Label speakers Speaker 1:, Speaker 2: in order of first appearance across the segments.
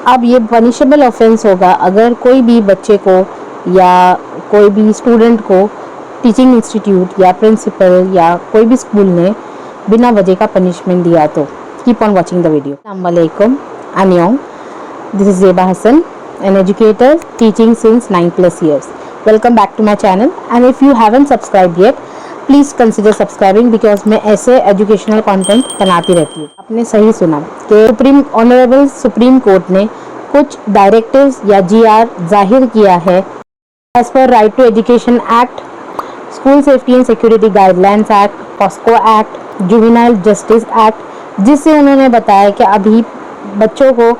Speaker 1: अब ये punishable offence होगा अगर कोई भी बच्चे को या कोई भी स्टूडेंट को टीचिंग इंस्टीट्यूट या प्रिंसिपल या कोई भी स्कूल ने बिना वजह का पनिशमेंट दिया तो। Keep on watching the video. अस्सलाम वालेकुम, I am young, this is Zeba Hasan, an educator teaching since 9+ years. Welcome back to my channel and if you haven't subscribed yet please consider subscribing because मैं ऐसे educational content बनाती रहती हूँ। आपने सही सुना कि ऑनरेबल सुप्रीम कोर्ट ने कुछ डायरेक्टिव्स या जीआर जाहिर किया है as per right to education act, school safety and security guidelines act, POCSO act, juvenile justice act, जिससे उन्होंने बताया कि अभी बच्चों को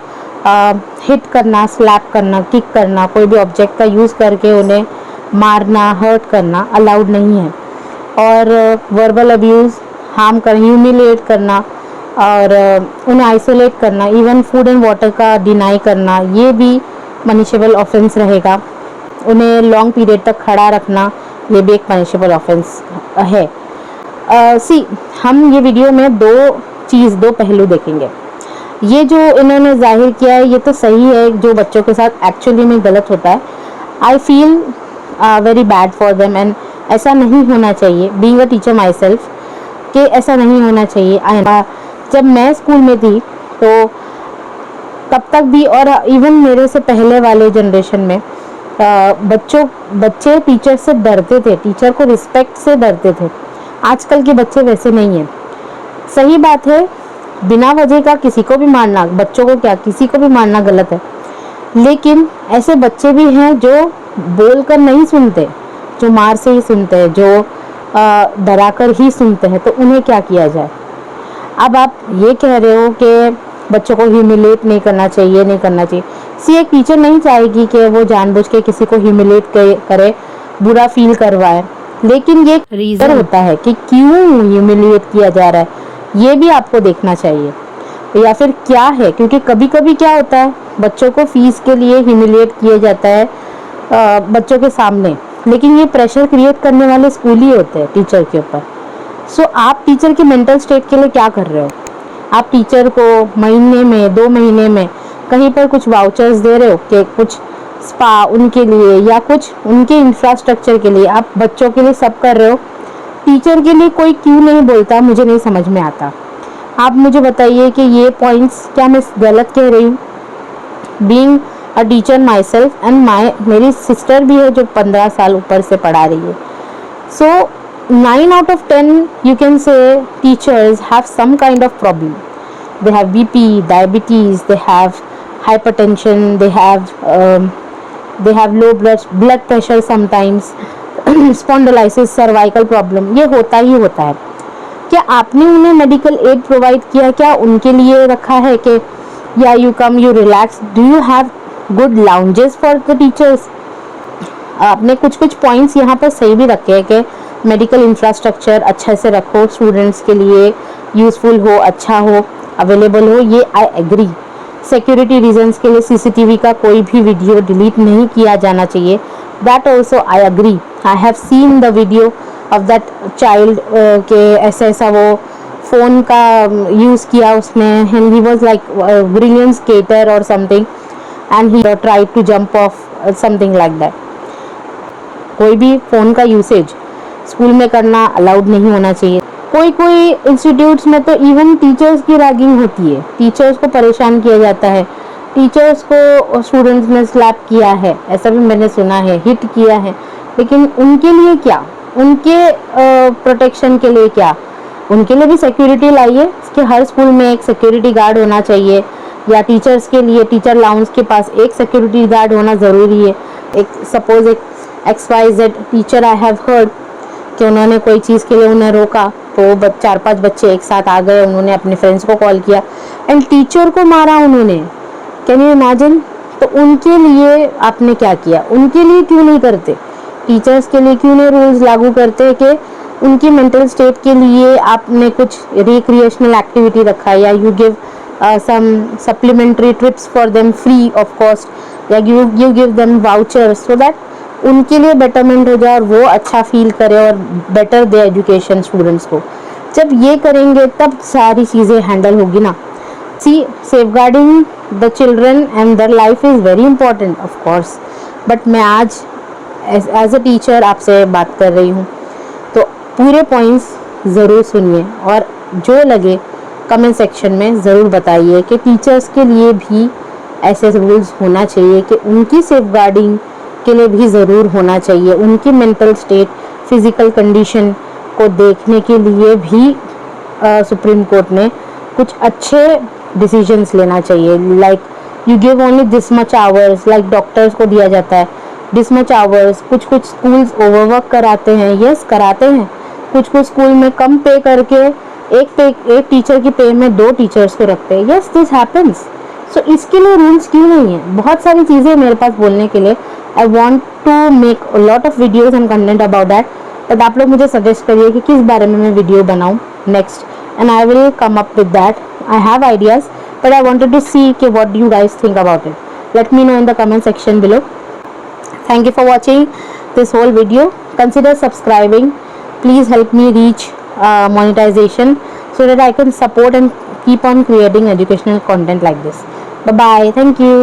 Speaker 1: हिट करना, स्लैप करना, किक करना, कोई भी ऑब्जेक्ट का यूज़ करके उन्हें मारना, हर्ट करना अलाउड नहीं है। और वर्बल अब्यूज़, हार्म कर, ह्यूमिलेट करना और उन्हें आइसोलेट करना, इवन फूड एंड वाटर का डिनाई करना, ये भी पनिशेबल ऑफेंस रहेगा। उन्हें लॉन्ग पीरियड तक खड़ा रखना, ये भी एक पनिशेबल ऑफेंस है। हम ये वीडियो में दो पहलू देखेंगे। ये जो इन्होंने जाहिर किया है ये तो सही है, जो बच्चों के साथ एक्चुअली में गलत होता है। I feel very bad for them and ऐसा नहीं होना चाहिए। Being a teacher my self कि ऐसा नहीं होना चाहिए। जब मैं स्कूल में थी तो तब तक भी और इवन मेरे से पहले वाले जनरेशन में बच्चे टीचर से डरते थे, टीचर को रिस्पेक्ट से डरते थे। आजकल के बच्चे वैसे नहीं हैं। सही बात है, बिना वजह का किसी को भी मारना, बच्चों को क्या किसी को भी मारना गलत है, लेकिन ऐसे बच्चे भी हैं जो बोलकर नहीं सुनते, जो मार से ही सुनते हैं, जो डराकर ही सुनते हैं, तो उन्हें क्या किया जाए। अब आप ये कह रहे हो कि बच्चों को ह्यूमिलेट नहीं करना चाहिए। एक टीचर नहीं चाहेगी कि वो जानबूझ के किसी को ह्यूमिलेट करे, बुरा फील करवाए, लेकिन ये रीज़न होता है कि क्यों ह्यूमिलेट किया जा रहा है, ये भी आपको देखना चाहिए। या फिर क्या है, क्योंकि कभी कभी क्या होता है, बच्चों को फीस के लिए ह्यूमिलेट किया जाता है बच्चों के सामने, लेकिन ये प्रेशर क्रिएट करने वाले स्कूल ही होते हैं टीचर के ऊपर। आप टीचर के मेंटल स्टेट के लिए क्या कर रहे हो? आप टीचर को महीने में 2 महीने में कहीं पर कुछ वाउचर्स दे रहे हो कि कुछ स्पा उनके लिए या कुछ उनके इंफ्रास्ट्रक्चर के लिए, आप बच्चों के लिए सब कर रहे हो, टीचर के लिए कोई क्यों नहीं बोलता, मुझे नहीं समझ में आता। आप मुझे बताइए कि ये पॉइंट्स क्या मैं गलत कह रही हूँ? Being a teacher my self and मेरी सिस्टर भी है जो 15 साल ऊपर से पढ़ा रही है। 9 out of 10 you can say teachers have some kind of problem. They have BP, diabetes, they have hypertension, they have low blood pressure sometimes, spondylosis, cervical problem, ये होता ही होता है। क्या आपने उन्हें मेडिकल एड प्रोवाइड किया? क्या उनके लिए रखा है कि या you come, you relax? Do you have good lounges for the teachers? आपने कुछ पॉइंट्स यहाँ पर सही भी रखे हैं कि मेडिकल इंफ्रास्ट्रक्चर अच्छे से रखो, स्टूडेंट्स के लिए यूज़फुल हो, अच्छा हो, अवेलेबल हो, ये आई एग्री। सिक्योरिटी रीजंस के लिए सीसीटीवी का कोई भी वीडियो डिलीट नहीं किया जाना चाहिए, that also I agree. I have seen the video of that child के ऐसा वो फ़ोन का यूज़ किया उसने, and he was like brilliant skater or something and he tried to jump off something like that. कोई भी phone का usage school में करना अलाउड नहीं होना चाहिए। कोई इंस्टीट्यूट्स में तो इवन टीचर्स की रैगिंग होती है, टीचर्स को परेशान किया जाता है, टीचर्स को स्टूडेंट्स ने स्लैप किया है, ऐसा भी मैंने सुना है, हिट किया है, लेकिन उनके लिए क्या, उनके प्रोटेक्शन के लिए क्या, उनके लिए भी सिक्योरिटी लाइए कि हर स्कूल में एक सिक्योरिटी गार्ड होना चाहिए, या टीचर्स के लिए टीचर लाउंज के पास एक सिक्योरिटी गार्ड होना ज़रूरी है। एक सपोज एक XYZ teacher I have heard कि उन्होंने कोई चीज़ के लिए उन्हें रोका, तो 4-5 बच्चे एक साथ आ गए, उन्होंने अपने फ्रेंड्स को कॉल किया एंड टीचर को मारा उन्होंने। Can you imagine? तो उनके लिए आपने क्या किया? उनके लिए क्यों नहीं करते? टीचर्स के लिए क्यों नहीं रूल्स लागू करते कि उनकी मेंटल स्टेट के लिए आपने कुछ रिक्रिएशनल एक्टिविटी रखा, या you give some supplementary trips for them free of cost, या you give them voucher so that उनके लिए बेटरमेंट हो जाए और वो अच्छा फील करे और बेटर दे एजुकेशन स्टूडेंट्स को। जब ये करेंगे तब सारी चीज़ें हैंडल होगी ना। See, safeguarding the children and their life is very important, of course. But मैं आज एज अ टीचर आपसे बात कर रही हूँ, तो पूरे पॉइंट्स ज़रूर सुनिए और जो लगे कमेंट सेक्शन में ज़रूर बताइए कि टीचर्स के लिए भी ऐसे रूल्स होना चाहिए, कि उनकी सेफगार्डिंग के लिए भी ज़रूर होना चाहिए, उनकी मेंटल स्टेट, फिज़िकल कंडीशन को देखने के लिए भी सुप्रीम कोर्ट ने कुछ अच्छे डिसीजंस लेना चाहिए. Like you give only this much hours, like doctors को दिया जाता है दिस मच आवर्स. कुछ कुछ स्कूल्स ओवरवर्क कराते हैं, यस कराते हैं. कुछ कुछ स्कूल में कम पे करके एक टीचर की पे में 2 टीचर्स को रखते हैं. Yes, this happens. सो इसके लिए रूल्स क्यों नहीं है? बहुत सारी चीज़ें मेरे पास बोलने के लिए. I want to make a lot of videos and content about that, but आप लोग मुझे सजेस्ट करिए कि किस बारे में मैं वीडियो बनाऊँ next, and I will come up with that. I have ideas, but I wanted to see what do you guys think about it. Let me know in the comment section below. Thank you for watching this whole video. Consider subscribing. Please help me reach monetization so that I can support and keep on creating educational content like this. Bye bye. Thank you.